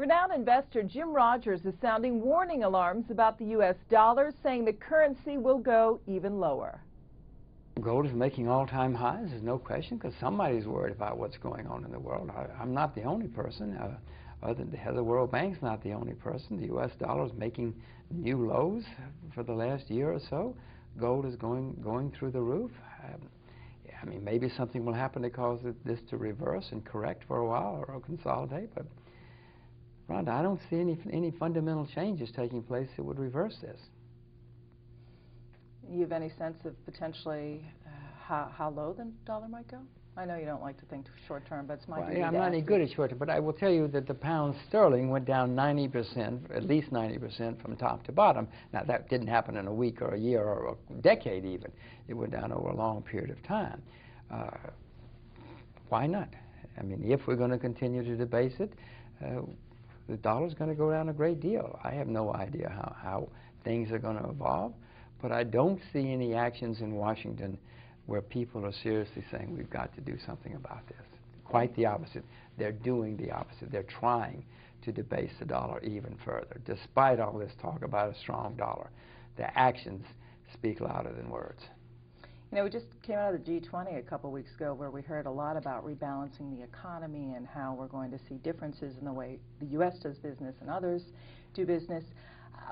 Renowned investor Jim Rogers is sounding warning alarms about the U.S. dollar, saying the currency will go even lower. Gold is making all-time highs, there's no question, because somebody's worried about what's going on in the world. I'm not the only person. The World Bank's not the only person. The U.S. dollar is making new lows for the last year or so. Gold is going through the roof. I mean, maybe something will happen to cause this to reverse and correct for a while or consolidate, but Rhonda, I don't see any fundamental changes taking place that would reverse this. You have any sense of potentially how low the dollar might go? I know you don't like to think short term, but it's my duty to I'm not any good at short term, but I will tell you that the pound sterling went down 90%, at least 90% from top to bottom. Now, that didn't happen in a week or a year or a decade even. It went down over a long period of time. Why not? I mean, if we're going to continue to debase it, the dollar's going to go down a great deal. I have no idea how things are going to evolve, but I don't see any actions in Washington where people are seriously saying we've got to do something about this. Quite the opposite. They're doing the opposite. They're trying to debase the dollar even further. Despite all this talk about a strong dollar, the actions speak louder than words. You know, we just came out of the G20 a couple weeks ago where we heard a lot about rebalancing the economy and how we're going to see differences in the way the U.S. does business and others do business.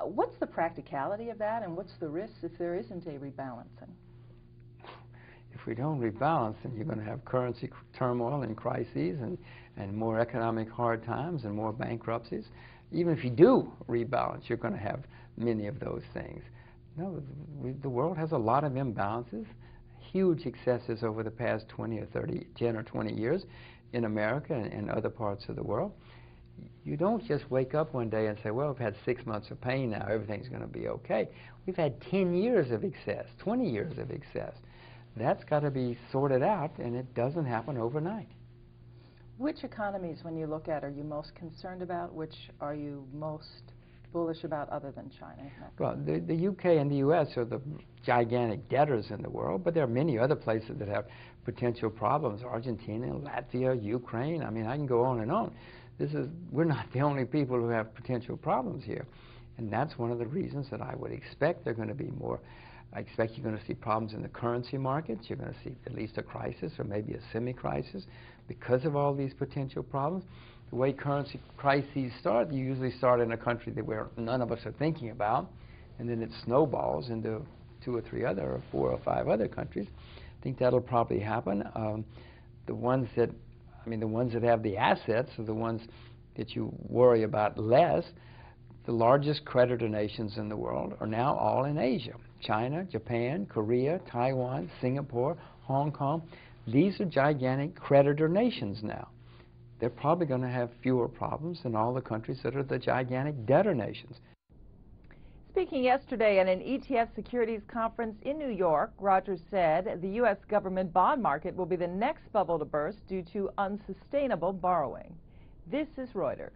What's the practicality of that, and what's the risk if there isn't a rebalancing? If we don't rebalance, then you're going to have currency turmoil and crises and more economic hard times and more bankruptcies. Even if you do rebalance, you're going to have many of those things. No, the world has a lot of imbalances, huge excesses over the past 10 or 20 years in America and other parts of the world. You don't just wake up one day and say, well, we've had 6 months of pain now, everything's going to be okay. We've had 10 years of excess, 20 years of excess. That's got to be sorted out, and it doesn't happen overnight. Which economies, when you look at, are you most concerned about? Which are you most bullish about other than China? Well, the UK and the US are the gigantic debtors in the world, but there are many other places that have potential problems. Argentina, Latvia, Ukraine. I mean, I can go on and on. We're not the only people who have potential problems here. And that's one of the reasons that I would expect there are going to be more. I expect you're going to see problems in the currency markets. You're going to see at least a crisis or maybe a semi-crisis because of all these potential problems. The way currency crises start, you usually start in a country where none of us are thinking about, and then it snowballs into 2 or 3 other, or 4 or 5 other countries. I think that'll probably happen. The ones that have the assets are the ones that you worry about less. The largest creditor nations in the world are now all in Asia. China, Japan, Korea, Taiwan, Singapore, Hong Kong. These are gigantic creditor nations now. They're probably going to have fewer problems than all the countries that are the gigantic debtor nations. Speaking yesterday at an ETF securities conference in New York, Rogers said the U.S. government bond market will be the next bubble to burst due to unsustainable borrowing. This is Reuters.